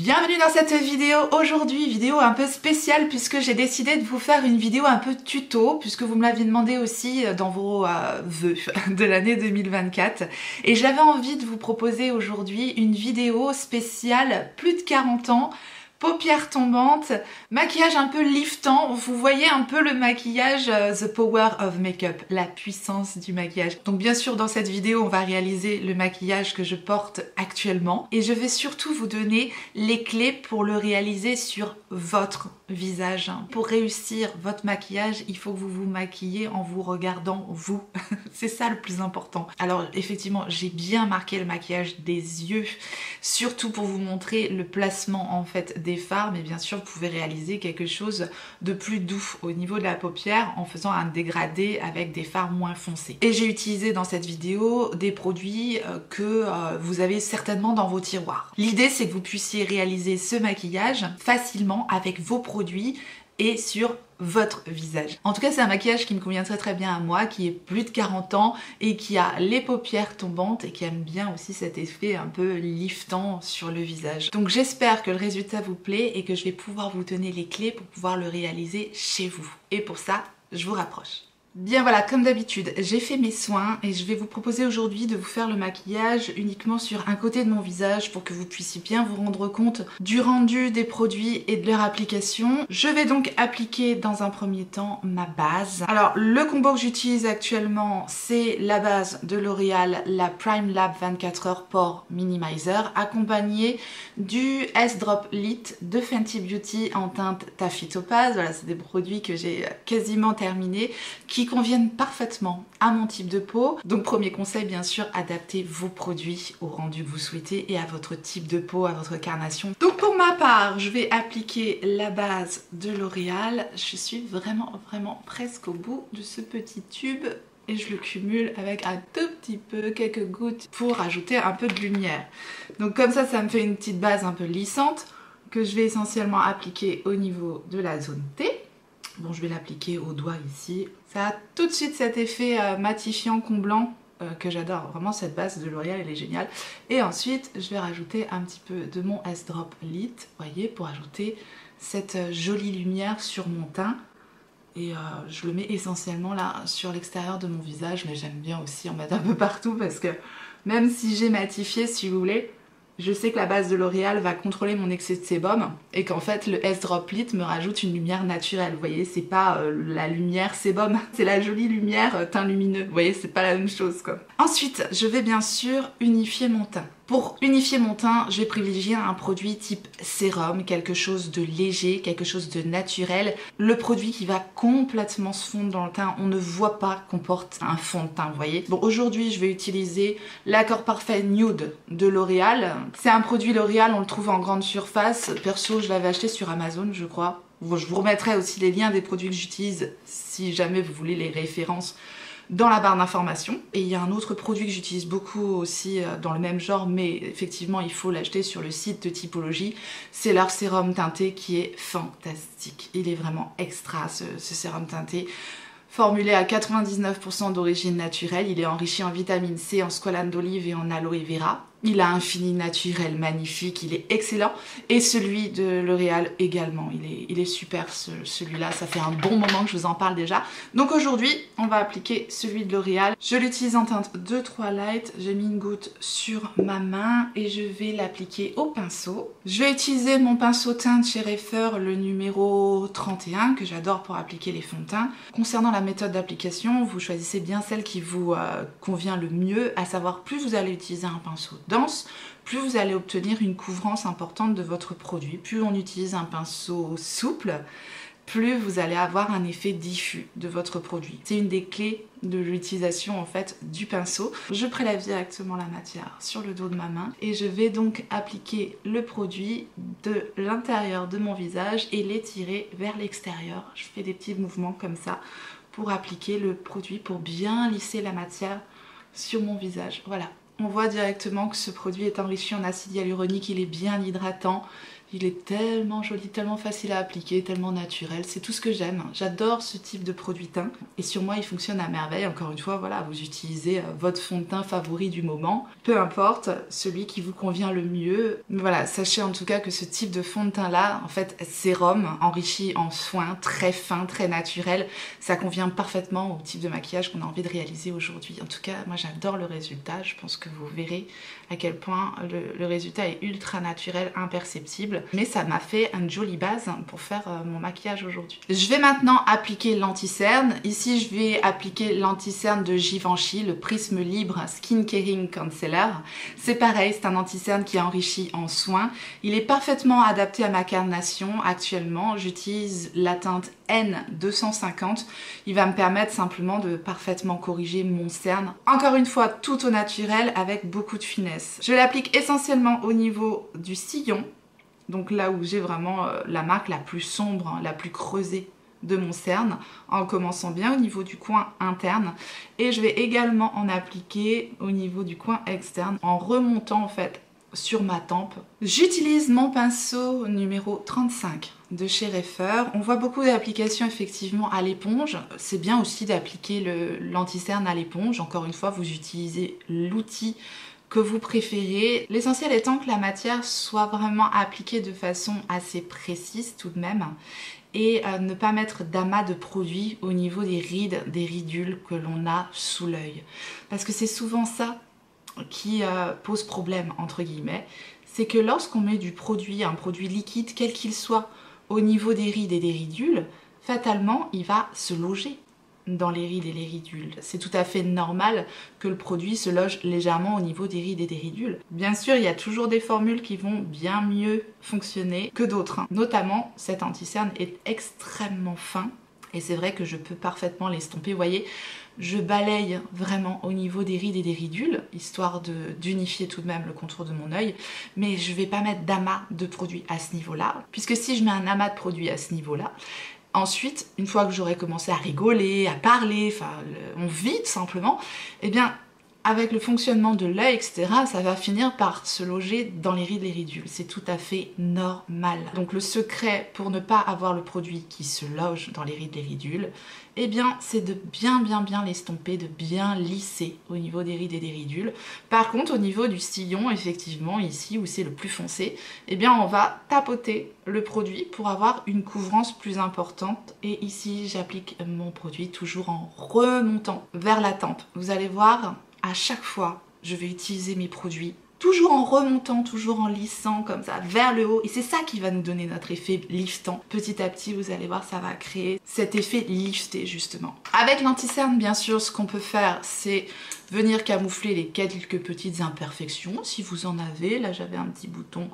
Bienvenue dans cette vidéo. Aujourd'hui, vidéo un peu spéciale puisque j'ai décidé de vous faire une vidéo un peu tuto puisque vous me l'aviez demandé aussi dans vos vœux de l'année 2024 et j'avais envie de vous proposer aujourd'hui une vidéo spéciale plus de 40 ans, paupières tombantes, maquillage un peu liftant. Vous voyez un peu le maquillage, the power of makeup, la puissance du maquillage. Donc bien sûr dans cette vidéo on va réaliser le maquillage que je porte actuellement et je vais surtout vous donner les clés pour le réaliser sur votre visage. Pour réussir votre maquillage, il faut que vous vous maquillez en vous regardant vous. C'est ça le plus important. Alors effectivement j'ai bien marqué le maquillage des yeux, surtout pour vous montrer le placement en fait des fards, mais bien sûr vous pouvez réaliser quelque chose de plus doux au niveau de la paupière en faisant un dégradé avec des fards moins foncés. Et j'ai utilisé dans cette vidéo des produits que vous avez certainement dans vos tiroirs. L'idée c'est que vous puissiez réaliser ce maquillage facilement avec vos produits et sur votre visage. En tout cas c'est un maquillage qui me convient très bien à moi, qui est plus de 40 ans et qui a les paupières tombantes et qui aime bien aussi cet effet un peu liftant sur le visage. Donc j'espère que le résultat vous plaît et que je vais pouvoir vous donner les clés pour pouvoir le réaliser chez vous. Et pour ça, je vous rapproche. Bien voilà, comme d'habitude, j'ai fait mes soins et je vais vous proposer aujourd'hui de vous faire le maquillage uniquement sur un côté de mon visage pour que vous puissiez bien vous rendre compte du rendu des produits et de leur application. Je vais donc appliquer dans un premier temps ma base. Alors le combo que j'utilise actuellement c'est la base de L'Oréal, la Prime Lab 24h Pore Minimizer, accompagnée du S-Drop Lit de Fenty Beauty en teinte Taffy Topaz. Voilà, c'est des produits que j'ai quasiment terminés, qui conviennent parfaitement à mon type de peau. Donc premier conseil, bien sûr, adaptez vos produits au rendu que vous souhaitez et à votre type de peau, à votre carnation. Donc pour ma part, je vais appliquer la base de L'Oréal. Je suis vraiment presque au bout de ce petit tube et je le cumule avec un tout petit peu, quelques gouttes pour ajouter un peu de lumière. Donc comme ça me fait une petite base un peu lissante que je vais essentiellement appliquer au niveau de la zone T. Bon, je vais l'appliquer au doigt ici. Ça a tout de suite cet effet matifiant, comblant que j'adore. Vraiment, cette base de L'Oréal, elle est géniale. Et ensuite, je vais rajouter un petit peu de mon S-Drop Lit, voyez, pour ajouter cette jolie lumière sur mon teint. Et je le mets essentiellement là sur l'extérieur de mon visage, mais j'aime bien aussi en mettre un peu partout parce que même si j'ai matifié, si vous voulez, je sais que la base de L'Oréal va contrôler mon excès de sébum et qu'en fait le S-Drop Lit me rajoute une lumière naturelle. Vous voyez, c'est pas la lumière sébum, c'est la jolie lumière teint lumineux. Vous voyez, c'est pas la même chose quoi. Ensuite, je vais bien sûr unifier mon teint. Pour unifier mon teint, je vais privilégier un produit type sérum, quelque chose de léger, quelque chose de naturel. Le produit qui va complètement se fondre dans le teint, on ne voit pas qu'on porte un fond de teint, vous voyez. Bon, aujourd'hui, je vais utiliser l'Accord Parfait Nude de L'Oréal. C'est un produit L'Oréal, on le trouve en grande surface. Perso, je l'avais acheté sur Amazon, je crois. Bon, je vous remettrai aussi les liens des produits que j'utilise si jamais vous voulez les références dans la barre d'information. Et il y a un autre produit que j'utilise beaucoup aussi dans le même genre, mais effectivement il faut l'acheter sur le site de Typologie, c'est leur sérum teinté qui est fantastique. Il est vraiment extra ce sérum teinté, formulé à 99% d'origine naturelle. Il est enrichi en vitamine C, en squalane d'olive et en aloe vera. Il a un fini naturel magnifique, il est excellent. Et celui de L'Oréal également, il est super celui-là, ça fait un bon moment que je vous en parle déjà. Donc aujourd'hui, on va appliquer celui de L'Oréal. Je l'utilise en teinte 2-3 Light, j'ai mis une goutte sur ma main et je vais l'appliquer au pinceau. Je vais utiliser mon pinceau teinte chez Reifer, le numéro 31, que j'adore pour appliquer les fonds de teint. Concernant la méthode d'application, vous choisissez bien celle qui vous convient le mieux, à savoir plus vous allez utiliser un pinceau dense, plus vous allez obtenir une couvrance importante de votre produit. Plus on utilise un pinceau souple, plus vous allez avoir un effet diffus de votre produit. C'est une des clés de l'utilisation en fait du pinceau. Je prélève directement la matière sur le dos de ma main et je vais donc appliquer le produit de l'intérieur de mon visage et l'étirer vers l'extérieur. Je fais des petits mouvements comme ça pour appliquer le produit, pour bien lisser la matière sur mon visage. Voilà. On voit directement que ce produit est enrichi en acide hyaluronique, il est bien hydratant, Il est tellement joli, tellement facile à appliquer, tellement naturel. C'est tout ce que j'aime. J'adore ce type de produit teint. Et sur moi, il fonctionne à merveille. Encore une fois, voilà, vous utilisez votre fond de teint favori du moment. Peu importe, celui qui vous convient le mieux. Mais voilà, sachez en tout cas que ce type de fond de teint-là, en fait, sérum, enrichi en soins, très fin, très naturel, ça convient parfaitement au type de maquillage qu'on a envie de réaliser aujourd'hui. En tout cas, moi, j'adore le résultat. Je pense que vous verrez à quel point le résultat est ultra naturel, imperceptible. Mais ça m'a fait une jolie base pour faire mon maquillage aujourd'hui. Je vais maintenant appliquer l'anti-cerne. Ici, je vais appliquer l'anti-cerne de Givenchy, le Prisme Libre Skin Caring Concealer. C'est pareil, c'est un anti-cerne qui est enrichi en soins. Il est parfaitement adapté à ma carnation actuellement. J'utilise la teinte N250. Il va me permettre simplement de parfaitement corriger mon cerne. Encore une fois, tout au naturel avec beaucoup de finesse. Je l'applique essentiellement au niveau du sillon. Donc là où j'ai vraiment la marque la plus sombre, la plus creusée de mon cerne, en commençant bien au niveau du coin interne. Et je vais également en appliquer au niveau du coin externe, en remontant en fait sur ma tempe. J'utilise mon pinceau numéro 35 de chez Reifer. On voit beaucoup d'applications effectivement à l'éponge. C'est bien aussi d'appliquer l'anti-cerne à l'éponge. Encore une fois, vous utilisez l'outil que vous préférez. L'essentiel étant que la matière soit vraiment appliquée de façon assez précise tout de même et ne pas mettre d'amas de produit au niveau des rides, des ridules que l'on a sous l'œil. Parce que c'est souvent ça qui pose problème entre guillemets, c'est que lorsqu'on met du produit, un produit liquide quel qu'il soit, au niveau des rides et des ridules, fatalement il va se loger dans les rides et les ridules. C'est tout à fait normal que le produit se loge légèrement au niveau des rides et des ridules. Bien sûr, il y a toujours des formules qui vont bien mieux fonctionner que d'autres. Notamment, cet anti-cerne est extrêmement fin et c'est vrai que je peux parfaitement l'estomper. Vous voyez, je balaye vraiment au niveau des rides et des ridules, histoire d'unifier tout de même le contour de mon œil, mais je ne vais pas mettre d'amas de produit à ce niveau-là, puisque si je mets un amas de produit à ce niveau-là, ensuite, une fois que j'aurai commencé à rigoler, à parler, enfin, on vide simplement, eh bien, avec le fonctionnement de l'œil, etc., ça va finir par se loger dans les rides et les ridules. C'est tout à fait normal. Donc le secret pour ne pas avoir le produit qui se loge dans les rides et les ridules, eh bien, c'est de bien l'estomper, de bien lisser au niveau des rides et des ridules. Par contre, au niveau du sillon, effectivement, ici où c'est le plus foncé, eh bien, on va tapoter le produit pour avoir une couvrance plus importante. Et ici, j'applique mon produit toujours en remontant vers la tempe. Vous allez voir, à chaque fois, je vais utiliser mes produits toujours en remontant, toujours en lissant comme ça vers le haut, et c'est ça qui va nous donner notre effet liftant. Petit à petit, vous allez voir, ça va créer cet effet lifté justement. Avec l'anti-cerne, bien sûr, ce qu'on peut faire, c'est venir camoufler les quelques petites imperfections, si vous en avez. Là, j'avais un petit bouton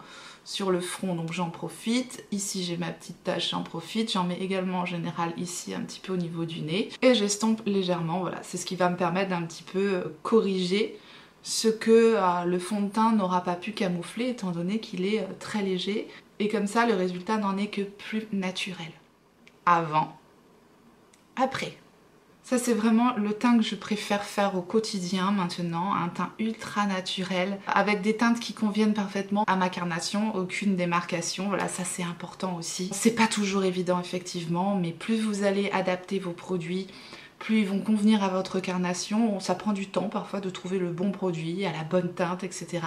sur le front, donc j'en profite. Ici, j'ai ma petite tache, j'en profite. J'en mets également en général ici, un petit peu au niveau du nez. Et j'estompe légèrement, voilà. C'est ce qui va me permettre d'un petit peu corriger ce que le fond de teint n'aura pas pu camoufler, étant donné qu'il est très léger. Et comme ça, le résultat n'en est que plus naturel. Avant, après. Ça, c'est vraiment le teint que je préfère faire au quotidien maintenant, un teint ultra naturel, avec des teintes qui conviennent parfaitement à ma carnation, aucune démarcation. Voilà, ça c'est important aussi. C'est pas toujours évident effectivement, mais plus vous allez adapter vos produits, plus ils vont convenir à votre carnation. Ça prend du temps parfois de trouver le bon produit, à la bonne teinte, etc.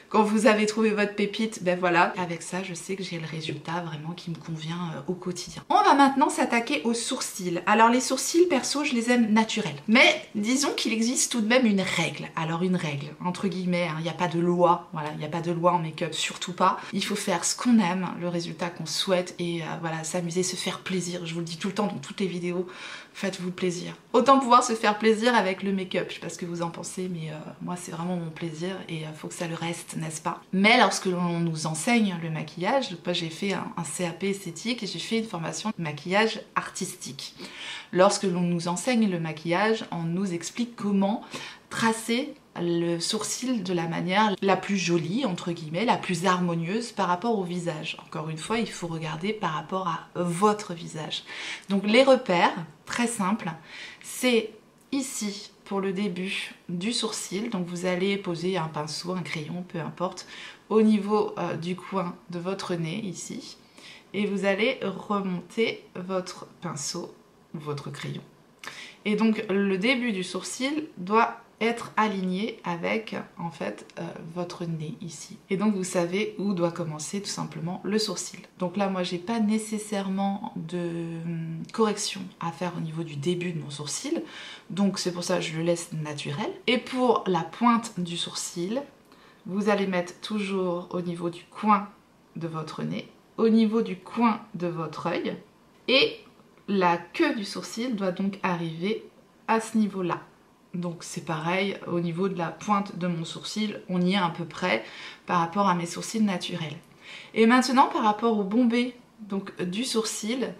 Quand vous avez trouvé votre pépite, ben voilà, avec ça je sais que j'ai le résultat vraiment qui me convient au quotidien. On va maintenant s'attaquer aux sourcils. Alors les sourcils, perso, je les aime naturels. Mais disons qu'il existe tout de même une règle. Alors une règle, entre guillemets, il n'y a pas de loi, voilà, il n'y a pas de loi en make-up, surtout pas. Il faut faire ce qu'on aime, le résultat qu'on souhaite et voilà, s'amuser, se faire plaisir. Je vous le dis tout le temps dans toutes les vidéos, faites-vous plaisir. Autant pouvoir se faire plaisir avec le make-up, je sais pas ce que vous en pensez, mais moi c'est vraiment mon plaisir et faut que ça le reste, n'est-ce pas? Mais lorsque l'on nous enseigne le maquillage, moi j'ai fait un CAP esthétique et j'ai fait une formation de maquillage artistique. Lorsque l'on nous enseigne le maquillage, on nous explique comment tracer le sourcil de la manière la plus jolie, entre guillemets, la plus harmonieuse par rapport au visage. Encore une fois, il faut regarder par rapport à votre visage. Donc les repères, très simples, c'est ici pour le début du sourcil. Donc vous allez poser un pinceau, un crayon, peu importe, au niveau du coin de votre nez ici. Et vous allez remonter votre pinceau, votre crayon. Et donc le début du sourcil doit être aligné avec en fait votre nez ici. Et donc vous savez où doit commencer tout simplement le sourcil. Donc là moi j'ai pas nécessairement de correction à faire au niveau du début de mon sourcil. Donc c'est pour ça que je le laisse naturel. Et pour la pointe du sourcil, vous allez mettre toujours au niveau du coin de votre nez, au niveau du coin de votre œil. Et la queue du sourcil doit donc arriver à ce niveau-là. Donc c'est pareil au niveau de la pointe de mon sourcil, on y est à peu près par rapport à mes sourcils naturels. Et maintenant par rapport au bombé donc, du sourcil,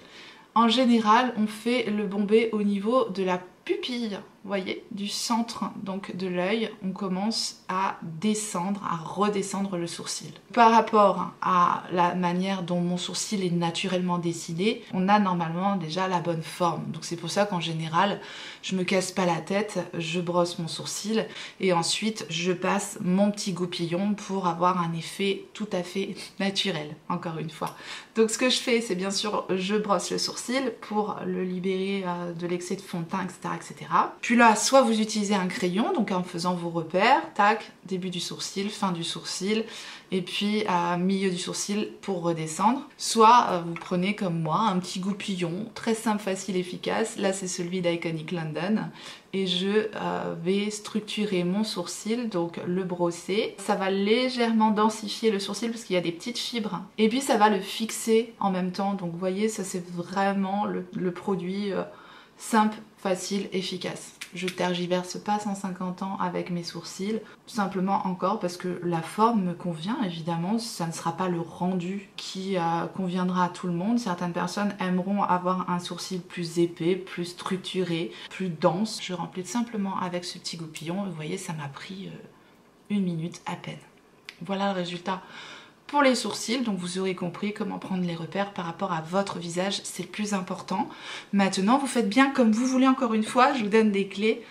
en général on fait le bombé au niveau de la pupille, vous voyez, du centre donc de l'œil, on commence à descendre, à redescendre le sourcil. Par rapport à la manière dont mon sourcil est naturellement dessiné, on a normalement déjà la bonne forme. Donc c'est pour ça qu'en général, je me casse pas la tête, je brosse mon sourcil et ensuite je passe mon petit goupillon pour avoir un effet tout à fait naturel, encore une fois. Donc ce que je fais, c'est bien sûr, je brosse le sourcil pour le libérer de l'excès de fond de teint, etc., etc. Puis là, soit vous utilisez un crayon, donc en faisant vos repères, tac, début du sourcil, fin du sourcil, et puis à milieu du sourcil pour redescendre. Soit vous prenez comme moi un petit goupillon, très simple, facile, efficace. Là c'est celui d'Iconic London. Et je vais structurer mon sourcil, donc le brosser. Ça va légèrement densifier le sourcil parce qu'il y a des petites fibres. Et puis ça va le fixer en même temps. Donc vous voyez, ça c'est vraiment le produit simple, facile, efficace. Je tergiverse pas 150 ans avec mes sourcils, simplement encore parce que la forme me convient, évidemment, ça ne sera pas le rendu qui conviendra à tout le monde. Certaines personnes aimeront avoir un sourcil plus épais, plus structuré, plus dense. Je remplis simplement avec ce petit goupillon, vous voyez, ça m'a pris 1 minute à peine. Voilà le résultat pour les sourcils, donc vous aurez compris comment prendre les repères par rapport à votre visage, c'est le plus important. Maintenant, vous faites bien comme vous voulez, encore une fois, je vous donne des clés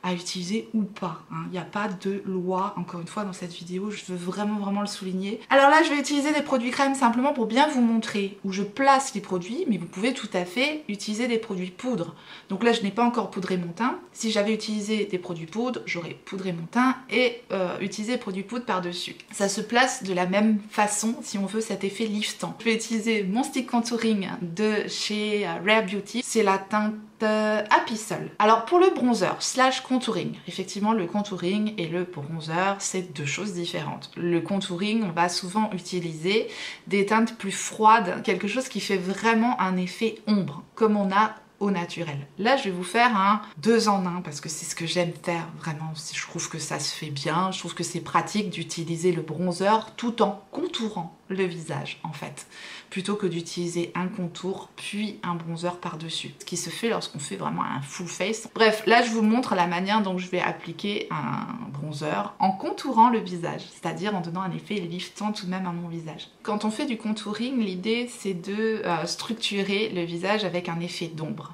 à utiliser ou pas. Il n'y a pas de loi, encore une fois, dans cette vidéo, je veux vraiment le souligner. Alors là, je vais utiliser des produits crème simplement pour bien vous montrer où je place les produits, mais vous pouvez tout à fait utiliser des produits poudre. Donc là, je n'ai pas encore poudré mon teint. Si j'avais utilisé des produits poudre, j'aurais poudré mon teint et utilisé des produits poudre par-dessus. Ça se place de la même façon si on veut cet effet liftant. Je vais utiliser mon stick contouring de chez Rare Beauty. C'est la teinte Happy Soul. Alors pour le bronzer slash contouring, effectivement le contouring et le bronzer c'est deux choses différentes. Le contouring, on va souvent utiliser des teintes plus froides, quelque chose qui fait vraiment un effet ombre, comme on a au naturel. Là je vais vous faire un 2 en 1 parce que c'est ce que j'aime faire vraiment, je trouve que ça se fait bien, je trouve que c'est pratique d'utiliser le bronzer tout en contourant le visage en fait, plutôt que d'utiliser un contour puis un bronzer par-dessus, ce qui se fait lorsqu'on fait vraiment un full face. Bref, là je vous montre la manière dont je vais appliquer un bronzer en contourant le visage, c'est-à-dire en donnant un effet liftant tout de même à mon visage. Quand on fait du contouring, l'idée c'est de structurer le visage avec un effet d'ombre.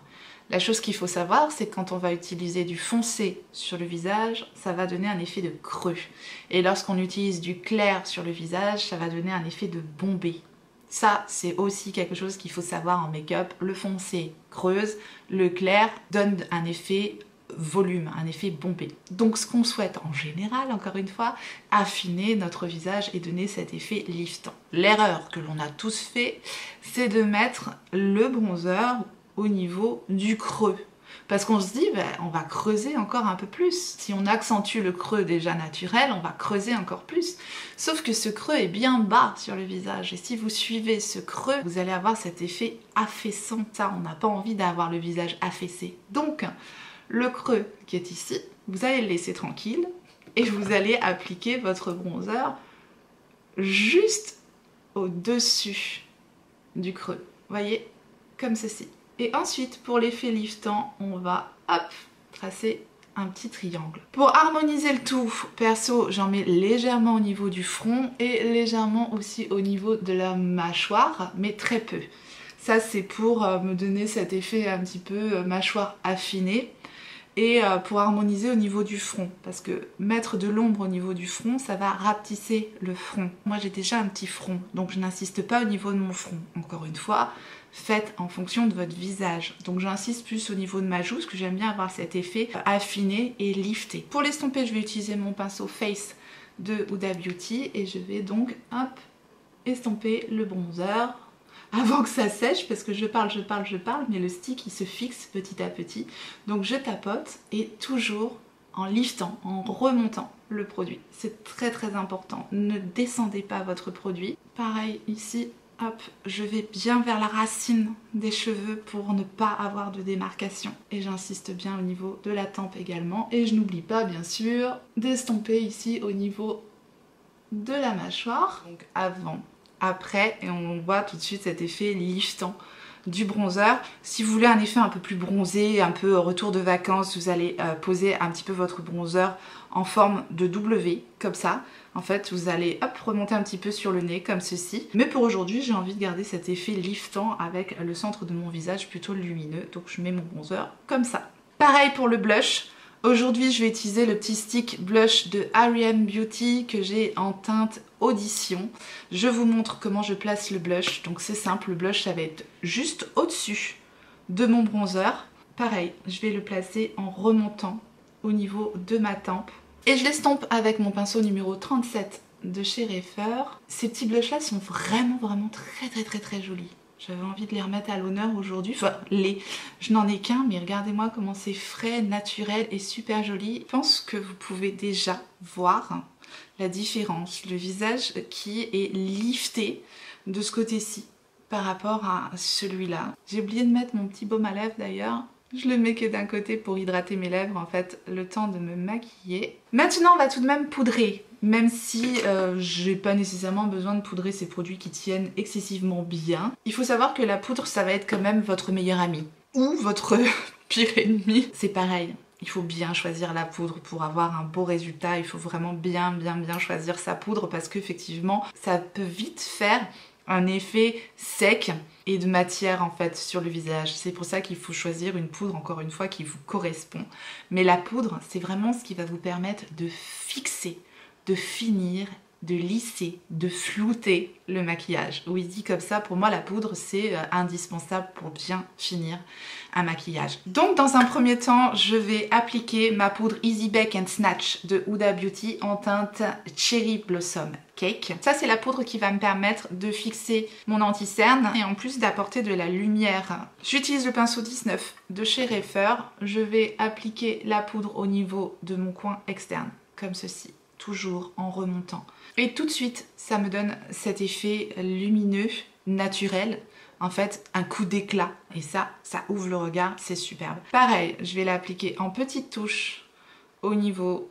La chose qu'il faut savoir, c'est que quand on va utiliser du foncé sur le visage, ça va donner un effet de creux. Et lorsqu'on utilise du clair sur le visage, ça va donner un effet de bombé. Ça, c'est aussi quelque chose qu'il faut savoir en make-up. Le foncé creuse, le clair donne un effet volume, un effet bombé. Donc ce qu'on souhaite en général, encore une fois, affiner notre visage et donner cet effet liftant. L'erreur que l'on a tous fait, c'est de mettre le bronzer au niveau du creux. Parce qu'on se dit, ben, on va creuser encore un peu plus. Si on accentue le creux déjà naturel, on va creuser encore plus. Sauf que ce creux est bien bas sur le visage. Et si vous suivez ce creux, vous allez avoir cet effet affaissant. Ça, on n'a pas envie d'avoir le visage affaissé. Donc, le creux qui est ici, vous allez le laisser tranquille. Et vous allez appliquer votre bronzer juste au-dessus du creux. Vous voyez, comme ceci. Et ensuite, pour l'effet liftant, on va, hop, tracer un petit triangle. Pour harmoniser le tout, perso, j'en mets légèrement au niveau du front et légèrement aussi au niveau de la mâchoire, mais très peu. Ça, c'est pour me donner cet effet un petit peu mâchoire affinée. et pour harmoniser au niveau du front, parce que mettre de l'ombre au niveau du front, ça va rapetisser le front. Moi j'ai déjà un petit front, donc je n'insiste pas au niveau de mon front. Encore une fois, faites en fonction de votre visage. Donc j'insiste plus au niveau de ma joue, parce que j'aime bien avoir cet effet affiné et lifté. Pour l'estomper, je vais utiliser mon pinceau Face de Huda Beauty et je vais donc hop, estomper le bronzer avant que ça sèche, parce que je parle, mais le stick il se fixe petit à petit. Donc je tapote et toujours en liftant, en remontant le produit. C'est très très important. Ne descendez pas votre produit. Pareil ici, hop, je vais bien vers la racine des cheveux pour ne pas avoir de démarcation. Et j'insiste bien au niveau de la tempe également. Et je n'oublie pas bien sûr d'estomper ici au niveau de la mâchoire. Donc avant, après, et on voit tout de suite cet effet liftant du bronzer. Si vous voulez un effet un peu plus bronzé, un peu retour de vacances, vous allez poser un petit peu votre bronzer en forme de W, comme ça. En fait, vous allez hop, remonter un petit peu sur le nez, comme ceci. Mais pour aujourd'hui, j'ai envie de garder cet effet liftant avec le centre de mon visage plutôt lumineux. Donc je mets mon bronzer comme ça. Pareil pour le blush. Aujourd'hui, je vais utiliser le petit stick blush de Ariane Beauty que j'ai en teinte Audition. Je vous montre comment je place le blush. Donc c'est simple, le blush, ça va être juste au-dessus de mon bronzer. Pareil, je vais le placer en remontant au niveau de ma tempe. Et je l'estompe avec mon pinceau numéro 37 de chez Reifer. Ces petits blushs là sont vraiment très jolis. J'avais envie de les remettre à l'honneur aujourd'hui. Enfin, je n'en ai qu'un, mais regardez-moi comment c'est frais, naturel et super joli. Je pense que vous pouvez déjà voir la différence. Le visage qui est lifté de ce côté-ci par rapport à celui-là. J'ai oublié de mettre mon petit baume à lèvres d'ailleurs. Je le mets que d'un côté pour hydrater mes lèvres, en fait, le temps de me maquiller. Maintenant, on va tout de même poudrer. Même si j'ai pas nécessairement besoin de poudrer ces produits qui tiennent excessivement bien. Il faut savoir que la poudre, ça va être quand même votre meilleur ami. Ou votre pire ennemi. C'est pareil. Il faut bien choisir la poudre pour avoir un beau résultat. Il faut vraiment bien choisir sa poudre parce qu'effectivement, ça peut vite faire un effet sec et de matière en fait sur le visage. C'est pour ça qu'il faut choisir une poudre, encore une fois, qui vous correspond. Mais la poudre, c'est vraiment ce qui va vous permettre de fixer, de finir, de lisser, de flouter le maquillage. Oui, dit comme ça, pour moi la poudre c'est indispensable pour bien finir un maquillage. Donc dans un premier temps, je vais appliquer ma poudre Easy Bake and Snatch de Huda Beauty en teinte Cherry Blossom Cake. Ça c'est la poudre qui va me permettre de fixer mon anti-cerne et en plus d'apporter de la lumière. J'utilise le pinceau 19 de chez Reifer. Je vais appliquer la poudre au niveau de mon coin externe, comme ceci. Toujours en remontant. Et tout de suite, ça me donne cet effet lumineux, naturel, en fait un coup d'éclat. Et ça ouvre le regard, c'est superbe. Pareil, je vais l'appliquer en petites touches au niveau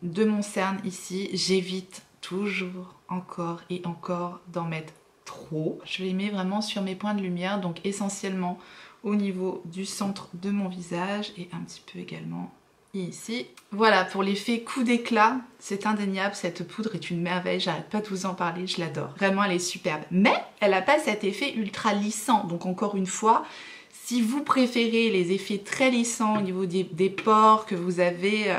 de mon cerne ici. J'évite toujours encore et encore d'en mettre trop. Je les mets vraiment sur mes points de lumière, donc essentiellement au niveau du centre de mon visage et un petit peu également ici. Voilà, pour l'effet coup d'éclat, c'est indéniable, cette poudre est une merveille, j'arrête pas de vous en parler, je l'adore. Vraiment, elle est superbe. Mais elle n'a pas cet effet ultra lissant, donc encore une fois, si vous préférez les effets très lissants au niveau des pores, que vous avez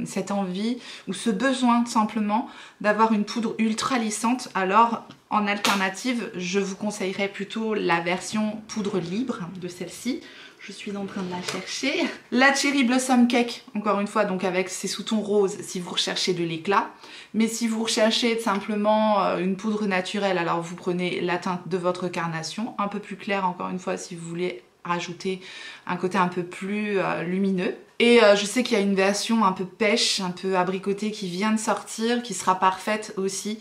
cette envie ou ce besoin simplement d'avoir une poudre ultra lissante, alors en alternative, je vous conseillerais plutôt la version poudre libre de celle-ci. Je suis en train de la chercher. La Cherry Blossom Cake, encore une fois, donc avec ses sous-tons roses si vous recherchez de l'éclat. Mais si vous recherchez simplement une poudre naturelle, alors vous prenez la teinte de votre carnation, un peu plus claire encore une fois si vous voulez rajouter un côté un peu plus lumineux. Et je sais qu'il y a une version un peu pêche, un peu abricotée qui vient de sortir, qui sera parfaite aussi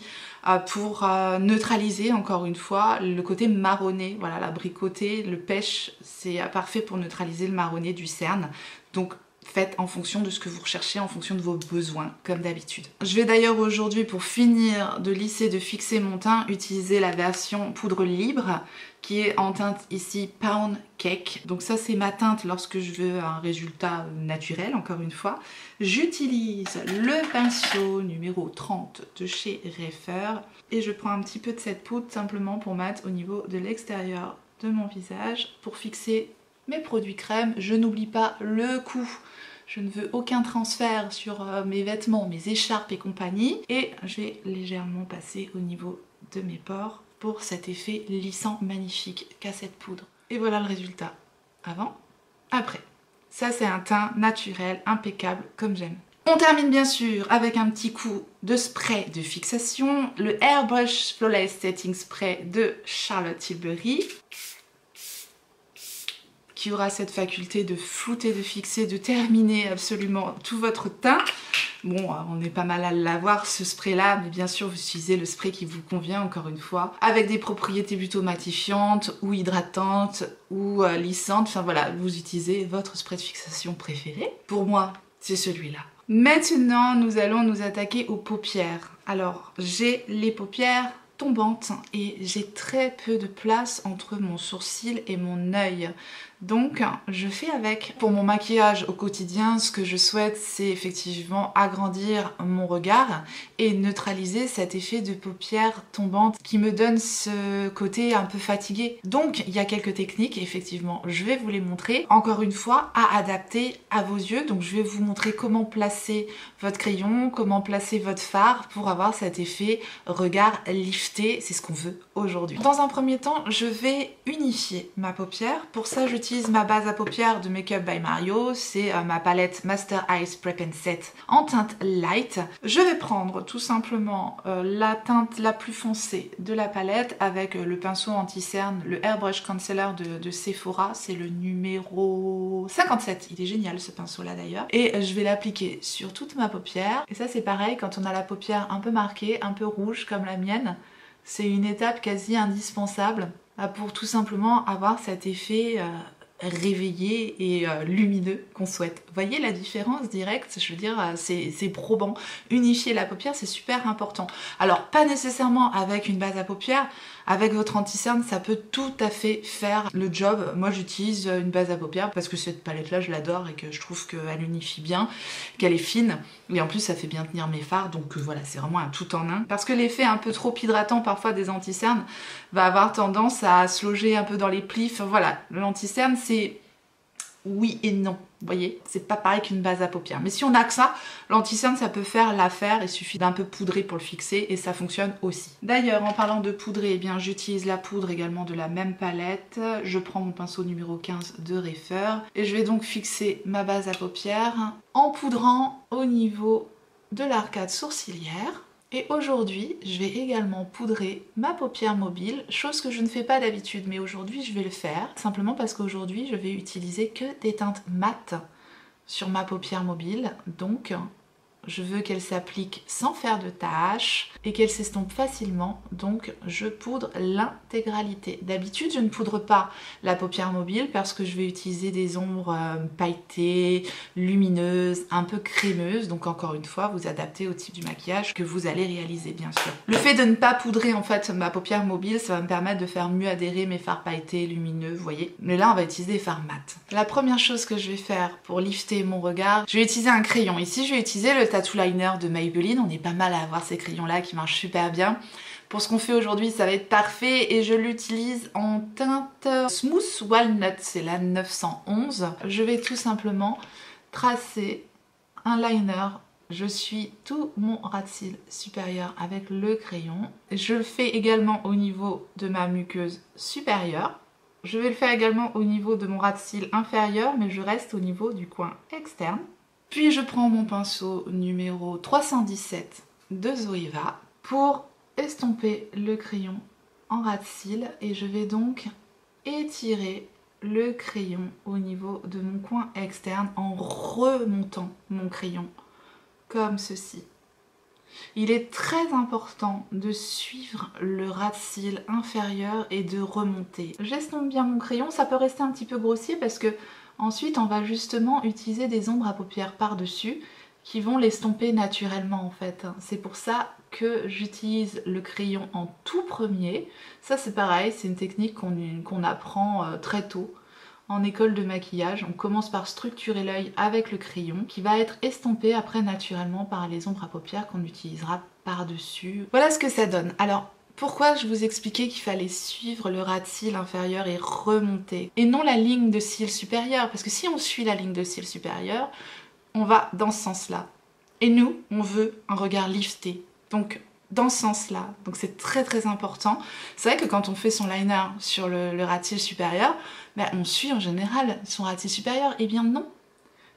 pour neutraliser encore une fois le côté marronné. Voilà, l'abricoté, le pêche, c'est parfait pour neutraliser le marronné du cerne. Donc faites en fonction de ce que vous recherchez, en fonction de vos besoins, comme d'habitude. Je vais d'ailleurs aujourd'hui, pour finir de lisser, de fixer mon teint, utiliser la version poudre libre, qui est en teinte ici Pound Cake. Donc ça c'est ma teinte lorsque je veux un résultat naturel, encore une fois. J'utilise le pinceau numéro 30 de chez Reifer et je prends un petit peu de cette poudre simplement pour mettre au niveau de l'extérieur de mon visage pour fixer mes produits crème. Je n'oublie pas le coup Je ne veux aucun transfert sur mes vêtements, mes écharpes et compagnie. Et je vais légèrement passer au niveau de mes pores pour cet effet lissant magnifique qu'a cette poudre. Et voilà le résultat. Avant, après. Ça c'est un teint naturel, impeccable, comme j'aime. On termine bien sûr avec un petit coup de spray de fixation, le Airbrush Flawless Setting Spray de Charlotte Tilbury, qui aura cette faculté de flouter, de fixer, de terminer absolument tout votre teint. Bon, on est pas mal à l'avoir ce spray là, mais bien sûr vous utilisez le spray qui vous convient encore une fois, avec des propriétés plutôt matifiantes ou hydratantes ou lissantes, enfin voilà, vous utilisez votre spray de fixation préféré. Pour moi, c'est celui-là. Maintenant, nous allons nous attaquer aux paupières. Alors, j'ai les paupières tombantes et j'ai très peu de place entre mon sourcil et mon œil. Donc je fais avec. Pour mon maquillage au quotidien, ce que je souhaite, c'est effectivement agrandir mon regard et neutraliser cet effet de paupières tombantes qui me donne ce côté un peu fatigué. Donc il y a quelques techniques, effectivement, je vais vous les montrer. Encore une fois, à adapter à vos yeux. Donc je vais vous montrer comment placer votre crayon, comment placer votre fard pour avoir cet effet regard lifté. C'est ce qu'on veut aujourd'hui. Dans un premier temps, je vais unifier ma paupière. Pour ça, j'utilise ma base à paupières de Make Up by Mario, c'est ma palette Master Eyes Prep and Set en teinte light. Je vais prendre tout simplement la teinte la plus foncée de la palette avec le pinceau anti-cerne, le Airbrush Concealer de Sephora, c'est le numéro 57. Il est génial ce pinceau là d'ailleurs. Et je vais l'appliquer sur toute ma paupière. Et ça c'est pareil, quand on a la paupière un peu marquée, un peu rouge comme la mienne, c'est une étape quasi indispensable pour tout simplement avoir cet effet réveillé et lumineux qu'on souhaite. Vous voyez la différence directe, je veux dire, c'est probant. Unifier la paupière, c'est super important. Alors, pas nécessairement avec une base à paupières, avec votre anti-cerne, ça peut tout à fait faire le job. Moi, j'utilise une base à paupières parce que cette palette-là, je l'adore et que je trouve qu'elle unifie bien, qu'elle est fine. Et en plus, ça fait bien tenir mes fards, donc voilà, c'est vraiment un tout en un. Parce que l'effet un peu trop hydratant parfois des anti-cernes va avoir tendance à se loger un peu dans les plis. Enfin voilà, l'anti-cerne, c'est oui et non. Vous voyez, c'est pas pareil qu'une base à paupières. Mais si on a que ça, l'anti-cerne ça peut faire l'affaire, il suffit d'un peu poudrer pour le fixer et ça fonctionne aussi. D'ailleurs, en parlant de poudrer, eh bien j'utilise la poudre également de la même palette. Je prends mon pinceau numéro 15 de Refer et je vais donc fixer ma base à paupières en poudrant au niveau de l'arcade sourcilière. Et aujourd'hui, je vais également poudrer ma paupière mobile, chose que je ne fais pas d'habitude, mais aujourd'hui je vais le faire, simplement parce qu'aujourd'hui je vais utiliser que des teintes mates sur ma paupière mobile, donc je veux qu'elle s'applique sans faire de taches et qu'elle s'estompe facilement, donc je poudre l'intégralité. D'habitude, je ne poudre pas la paupière mobile parce que je vais utiliser des ombres pailletées, lumineuses, un peu crémeuses, donc encore une fois, vous adaptez au type du maquillage que vous allez réaliser, bien sûr. Le fait de ne pas poudrer en fait ma paupière mobile, ça va me permettre de faire mieux adhérer mes fards pailletés, lumineux, vous voyez. Mais là, on va utiliser des fards mat. La première chose que je vais faire pour lifter mon regard, je vais utiliser un crayon. Ici, je vais utiliser le Tattoo Liner de Maybelline. On est pas mal à avoir ces crayons là qui marchent super bien. Pour ce qu'on fait aujourd'hui, ça va être parfait et je l'utilise en teinte Smooth Walnut, c'est la 911. Je vais tout simplement tracer un liner. Je suis tout mon ras de cils supérieur avec le crayon. Je le fais également au niveau de ma muqueuse supérieure. Je vais le faire également au niveau de mon ras de cils inférieur, mais je reste au niveau du coin externe. Puis je prends mon pinceau numéro 317 de Zoeva pour estomper le crayon en ras de cils et je vais donc étirer le crayon au niveau de mon coin externe en remontant mon crayon comme ceci. Il est très important de suivre le ras de cils inférieur et de remonter. J'estompe bien mon crayon, ça peut rester un petit peu grossier parce que ensuite on va justement utiliser des ombres à paupières par-dessus qui vont l'estomper naturellement en fait. C'est pour ça que j'utilise le crayon en tout premier. Ça c'est pareil, c'est une technique qu'on apprend très tôt en école de maquillage. On commence par structurer l'œil avec le crayon qui va être estompé après naturellement par les ombres à paupières qu'on utilisera par-dessus. Voilà ce que ça donne. Alors pourquoi je vous expliquais qu'il fallait suivre le ras de cils inférieur et remonter et non la ligne de cils supérieure, parce que si on suit la ligne de cils supérieure, on va dans ce sens-là. Et nous, on veut un regard lifté. Donc, dans ce sens-là. Donc, c'est très très important. C'est vrai que quand on fait son liner sur le ras de cils supérieur, ben, on suit en général son ras de cils supérieur. Eh bien non.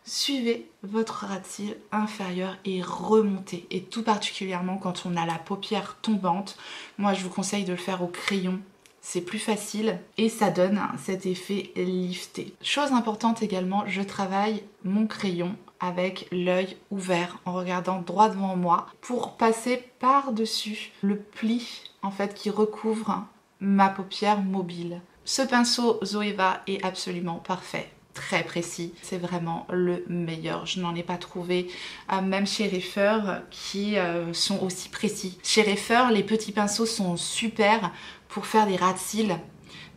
Suivez votre ras de cils inférieur et remontez. Et tout particulièrement quand on a la paupière tombante. Moi, je vous conseille de le faire au crayon. C'est plus facile et ça donne cet effet lifté. Chose importante également, je travaille mon crayon avec l'œil ouvert en regardant droit devant moi pour passer par-dessus le pli en fait qui recouvre ma paupière mobile. Ce pinceau Zoeva est absolument parfait. Très précis, c'est vraiment le meilleur. Je n'en ai pas trouvé, même chez Reifer, qui sont aussi précis. Chez Reifer, les petits pinceaux sont super pour faire des ras de cils,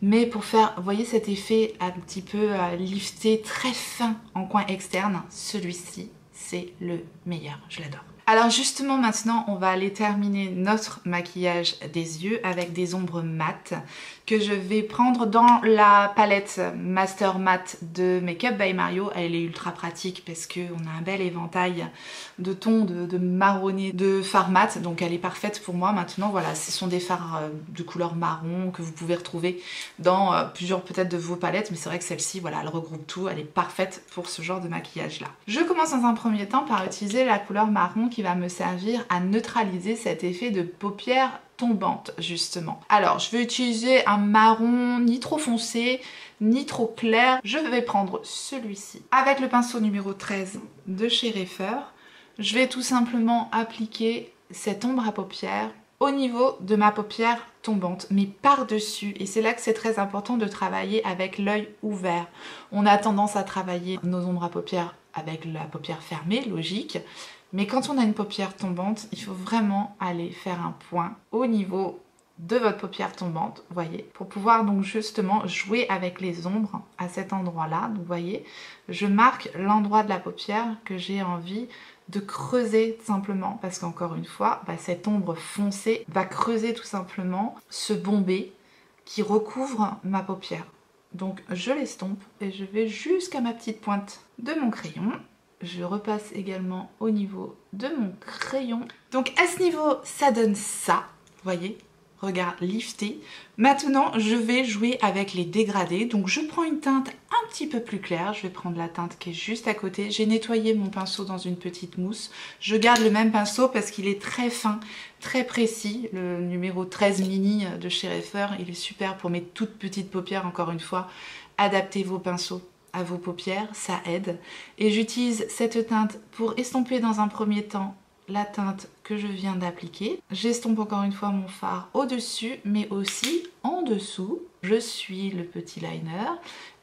mais pour faire, vous voyez cet effet un petit peu lifté, très fin en coin externe, celui-ci, c'est le meilleur, je l'adore. Alors justement maintenant on va aller terminer notre maquillage des yeux avec des ombres mates que je vais prendre dans la palette Master Matte de Make Up by Mario. Elle est ultra pratique parce qu'on a un bel éventail de tons de marronné, de fard mat, donc elle est parfaite pour moi. Maintenant voilà, ce sont des fards de couleur marron que vous pouvez retrouver dans plusieurs peut-être de vos palettes, mais c'est vrai que celle-ci, voilà, elle regroupe tout, elle est parfaite pour ce genre de maquillage là. Je commence dans un premier temps par utiliser la couleur marron qui va me servir à neutraliser cet effet de paupières tombante justement. Alors je vais utiliser un marron ni trop foncé ni trop clair. Je vais prendre celui-ci. Avec le pinceau numéro 13 de chez Reifer, je vais tout simplement appliquer cette ombre à paupières au niveau de ma paupière tombante, mais par-dessus. Et c'est là que c'est très important de travailler avec l'œil ouvert. On a tendance à travailler nos ombres à paupières avec la paupière fermée, logique. Mais quand on a une paupière tombante, il faut vraiment aller faire un point au niveau de votre paupière tombante, vous voyez, pour pouvoir donc justement jouer avec les ombres à cet endroit-là. Donc vous voyez, je marque l'endroit de la paupière que j'ai envie de creuser tout simplement, parce qu'encore une fois, cette ombre foncée va creuser tout simplement ce bombé qui recouvre ma paupière. Donc je l'estompe et je vais jusqu'à ma petite pointe de mon crayon. Je repasse également au niveau de mon crayon. Donc à ce niveau, ça donne ça, vous voyez, regard lifté. Maintenant, je vais jouer avec les dégradés. Donc je prends une teinte un petit peu plus claire. Je vais prendre la teinte qui est juste à côté. J'ai nettoyé mon pinceau dans une petite mousse. Je garde le même pinceau parce qu'il est très fin, très précis. Le numéro 13 mini de chez Reifer, il est super pour mes toutes petites paupières, encore une fois. Adaptez vos pinceaux à vos paupières, ça aide. Et j'utilise cette teinte pour estomper dans un premier temps la teinte que je viens d'appliquer. J'estompe encore une fois mon fard au-dessus, mais aussi en dessous. Je suis le petit liner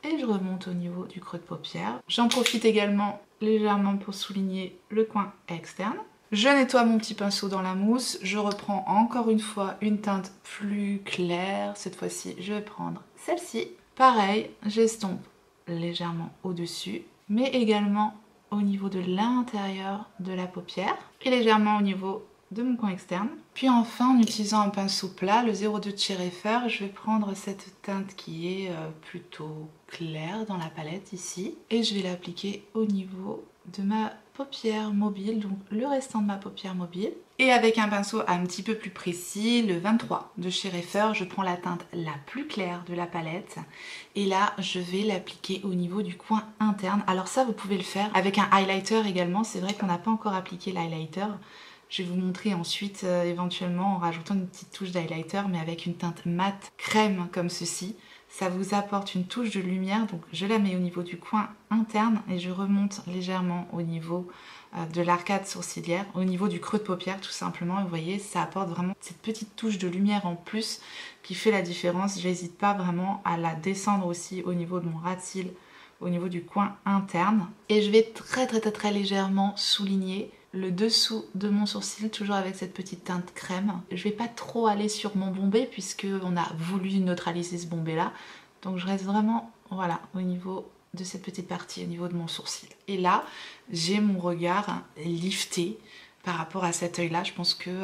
et je remonte au niveau du creux de paupière. J'en profite également légèrement pour souligner le coin externe. Je nettoie mon petit pinceau dans la mousse. Je reprends encore une fois une teinte plus claire. Cette fois-ci, je vais prendre celle-ci. Pareil, j'estompe légèrement au-dessus, mais également au niveau de l'intérieur de la paupière et légèrement au niveau de mon coin externe. Puis enfin, en utilisant un pinceau plat, le 02 de chez Reifer, je vais prendre cette teinte qui est plutôt claire dans la palette ici et je vais l'appliquer au niveau de ma paupière mobile, donc le restant de ma paupière mobile. Et avec un pinceau un petit peu plus précis, le 23 de chez Reifer, je prends la teinte la plus claire de la palette et là je vais l'appliquer au niveau du coin interne. Alors ça vous pouvez le faire avec un highlighter également, c'est vrai qu'on n'a pas encore appliqué l'highlighter. Je vais vous montrer ensuite éventuellement en rajoutant une petite touche d'highlighter, mais avec une teinte mate crème comme ceci. Ça vous apporte une touche de lumière, donc je la mets au niveau du coin interne et je remonte légèrement au niveau de l'arcade sourcilière, au niveau du creux de paupière tout simplement. Et vous voyez, ça apporte vraiment cette petite touche de lumière en plus qui fait la différence. J'hésite pas vraiment à la descendre aussi au niveau de mon ras de cils, au niveau du coin interne. Et je vais très légèrement souligner le dessous de mon sourcil, toujours avec cette petite teinte crème. Je vais pas trop aller sur mon bombé puisque on a voulu neutraliser ce bombé là. Donc je reste vraiment, voilà, au niveau de cette petite partie, au niveau de mon sourcil. Et là, j'ai mon regard lifté par rapport à cet œil là. Je pense que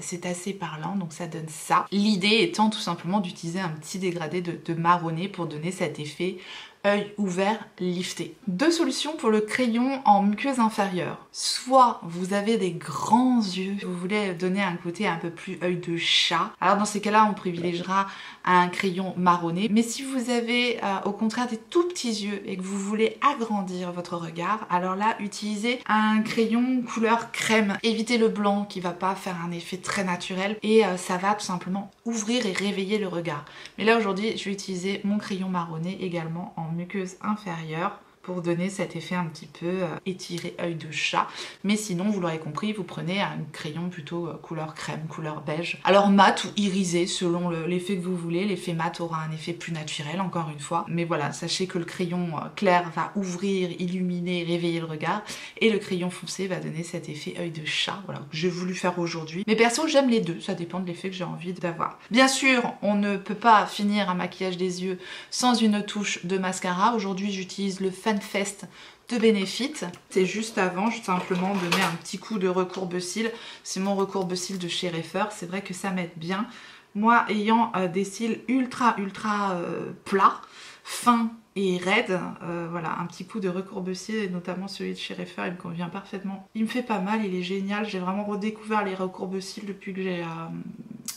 c'est assez parlant, donc ça donne ça. L'idée étant tout simplement d'utiliser un petit dégradé de marronné pour donner cet effet œil ouvert lifté. Deux solutions pour le crayon en muqueuse inférieure. Soit vous avez des grands yeux, vous voulez donner un côté un peu plus œil de chat. Alors dans ces cas-là, on privilégiera un crayon marronné. Mais si vous avez au contraire des tout petits yeux et que vous voulez agrandir votre regard, alors là, utilisez un crayon couleur crème. Évitez le blanc qui va pas faire un effet très naturel et ça va tout simplement ouvrir et réveiller le regard. Mais là aujourd'hui, je vais utiliser mon crayon marronné également en muqueuse inférieure pour donner cet effet un petit peu étiré œil de chat. Mais sinon, vous l'aurez compris, vous prenez un crayon plutôt couleur crème, couleur beige. Alors mat ou irisé selon l'effet que vous voulez. L'effet mat aura un effet plus naturel, encore une fois. Mais voilà, sachez que le crayon clair va ouvrir, illuminer, réveiller le regard. Et le crayon foncé va donner cet effet œil de chat, voilà, que j'ai voulu faire aujourd'hui. Mais perso, j'aime les deux, ça dépend de l'effet que j'ai envie d'avoir. Bien sûr, on ne peut pas finir un maquillage des yeux sans une touche de mascara. Aujourd'hui, j'utilise le Fest de Benefit. C'est juste avant, je simplement donner un petit coup de recourbe-cils. C'est mon recourbe-cils de chez Reifer. C'est vrai que ça m'aide bien. Moi, ayant des cils ultra plats, fins et raides, voilà, un petit coup de recourbe-cils, et notamment celui de chez Reifer, il me convient parfaitement. Il me fait pas mal, il est génial. J'ai vraiment redécouvert les recourbe-cils depuis que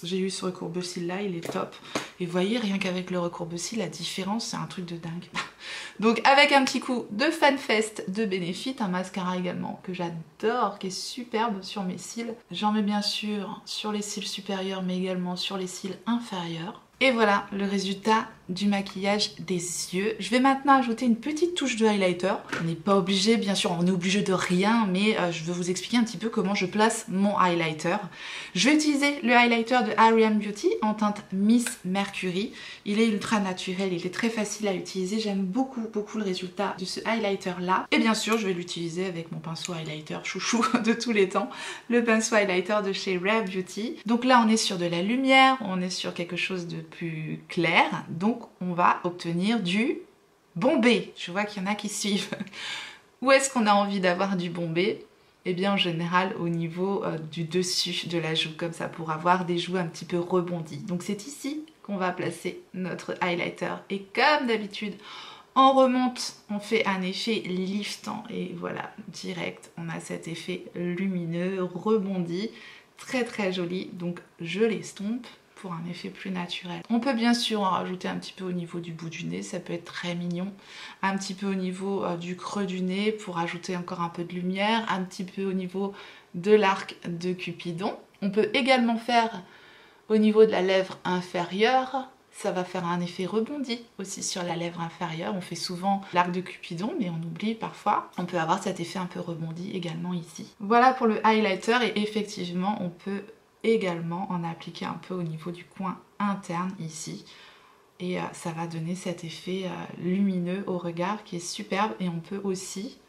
j'ai eu ce recourbe-cils là, il est top. Et vous voyez, rien qu'avec le recourbe-cils, la différence, c'est un truc de dingue. Donc avec un petit coup de FanFest de Benefit, un mascara également que j'adore, qui est superbe sur mes cils. J'en mets bien sûr sur les cils supérieurs, mais également sur les cils inférieurs. Et voilà le résultat du maquillage des yeux. Je vais maintenant ajouter une petite touche de highlighter. On n'est pas obligé, bien sûr, on est obligé de rien, mais je vais vous expliquer un petit peu comment je place mon highlighter. Je vais utiliser le highlighter de R.E.M. Beauty en teinte Miss Mercury. Il est ultra naturel, il est très facile à utiliser. J'aime beaucoup le résultat de ce highlighter là. Et bien sûr, je vais l'utiliser avec mon pinceau highlighter chouchou de tous les temps, le pinceau highlighter de chez R.E.M. Beauty. Donc là, on est sur de la lumière, on est sur quelque chose de plus clair. Donc on va obtenir du bombé. Je vois qu'il y en a qui suivent. Où est-ce qu'on a envie d'avoir du bombé? Eh bien en général au niveau du dessus de la joue, comme ça, pour avoir des joues un petit peu rebondies. Donc c'est ici qu'on va placer notre highlighter. Et comme d'habitude, on remonte, on fait un effet liftant. Et voilà, direct, on a cet effet lumineux, rebondi, très joli. Donc je l'estompe pour un effet plus naturel. On peut bien sûr en rajouter un petit peu au niveau du bout du nez, ça peut être très mignon. Un petit peu au niveau du creux du nez pour ajouter encore un peu de lumière. Un petit peu au niveau de l'arc de Cupidon. On peut également faire au niveau de la lèvre inférieure. Ça va faire un effet rebondi aussi sur la lèvre inférieure. On fait souvent l'arc de Cupidon, mais on oublie parfois. On peut avoir cet effet un peu rebondi également ici. Voilà pour le highlighter et effectivement on peut également en appliquer un peu au niveau du coin interne ici. Et ça va donner cet effet lumineux au regard qui est superbe. Et on peut aussi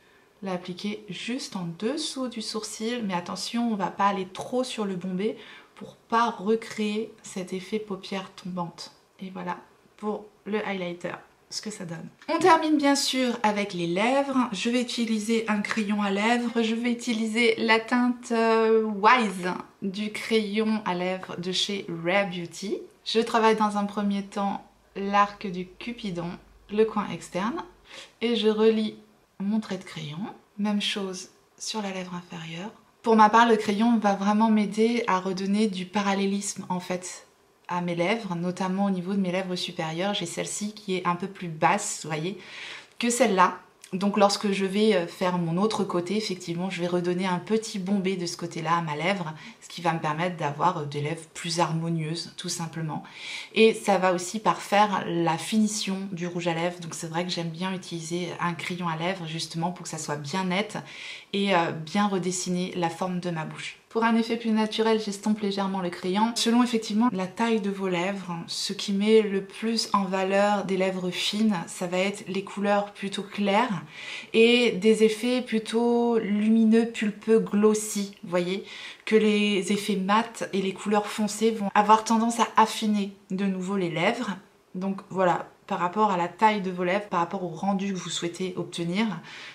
l'appliquer juste en dessous du sourcil. Mais attention, on ne va pas aller trop sur le bombé pour pas recréer cet effet paupière tombante. Et voilà pour le highlighter, ce que ça donne. On termine bien sûr avec les lèvres. Je vais utiliser un crayon à lèvres. Je vais utiliser la teinte Wise du crayon à lèvres de chez Rare Beauty. Je travaille dans un premier temps l'arc du Cupidon, le coin externe, et je relie mon trait de crayon. Même chose sur la lèvre inférieure. Pour ma part, le crayon va vraiment m'aider à redonner du parallélisme en fait à mes lèvres, notamment au niveau de mes lèvres supérieures. J'ai celle-ci qui est un peu plus basse, vous voyez, que celle-là. Donc lorsque je vais faire mon autre côté, effectivement, je vais redonner un petit bombé de ce côté-là à ma lèvre, ce qui va me permettre d'avoir des lèvres plus harmonieuses, tout simplement. Et ça va aussi parfaire la finition du rouge à lèvres. Donc c'est vrai que j'aime bien utiliser un crayon à lèvres, justement, pour que ça soit bien net et bien redessiner la forme de ma bouche. Pour un effet plus naturel, j'estompe légèrement le crayon. Selon effectivement la taille de vos lèvres, ce qui met le plus en valeur des lèvres fines, ça va être les couleurs plutôt claires et des effets plutôt lumineux, pulpeux, glossy, vous voyez, que les effets mat et les couleurs foncées vont avoir tendance à affiner de nouveau les lèvres. Donc voilà, par rapport à la taille de vos lèvres, par rapport au rendu que vous souhaitez obtenir,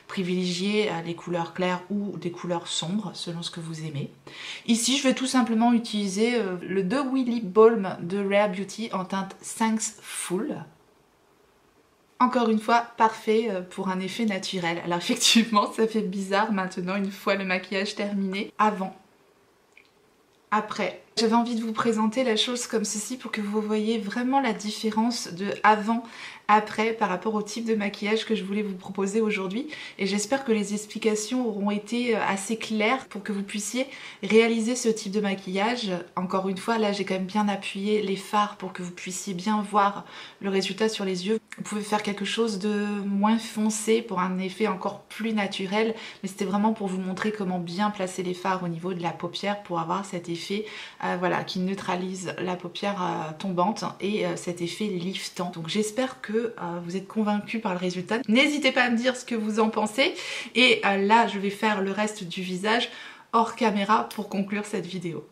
privilégiez les couleurs claires ou des couleurs sombres selon ce que vous aimez. Ici, je vais tout simplement utiliser le Dewy Lip Balm de Rare Beauty en teinte Thanks Full. Encore une fois, parfait pour un effet naturel. Alors effectivement, ça fait bizarre maintenant une fois le maquillage terminé. Avant, après. J'avais envie de vous présenter la chose comme ceci pour que vous voyez vraiment la différence de avant, après par rapport au type de maquillage que je voulais vous proposer aujourd'hui. Et j'espère que les explications auront été assez claires pour que vous puissiez réaliser ce type de maquillage. Encore une fois, là j'ai quand même bien appuyé les fards pour que vous puissiez bien voir le résultat sur les yeux. Vous pouvez faire quelque chose de moins foncé pour un effet encore plus naturel, mais c'était vraiment pour vous montrer comment bien placer les fards au niveau de la paupière pour avoir cet effet voilà, qui neutralise la paupière tombante et cet effet liftant. Donc j'espère que vous êtes convaincus par le résultat. N'hésitez pas à me dire ce que vous en pensez. Et là, je vais faire le reste du visage hors caméra pour conclure cette vidéo.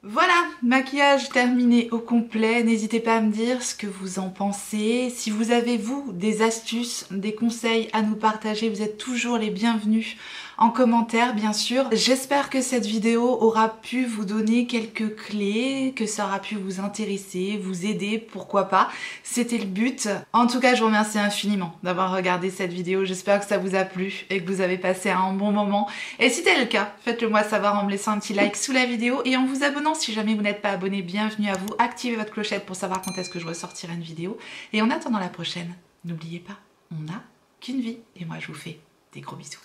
Voilà, maquillage terminé au complet. N'hésitez pas à me dire ce que vous en pensez. Si vous avez, vous, des astuces, des conseils à nous partager, vous êtes toujours les bienvenus en commentaire, bien sûr. J'espère que cette vidéo aura pu vous donner quelques clés, que ça aura pu vous intéresser, vous aider, pourquoi pas. C'était le but. En tout cas, je vous remercie infiniment d'avoir regardé cette vidéo. J'espère que ça vous a plu et que vous avez passé un bon moment. Et si c'est le cas, faites-le moi savoir en me laissant un petit like sous la vidéo et en vous abonnant si jamais vous n'êtes pas abonné. Bienvenue à vous. Activez votre clochette pour savoir quand est-ce que je ressortirai une vidéo. Et en attendant la prochaine, n'oubliez pas, on n'a qu'une vie. Et moi, je vous fais des gros bisous.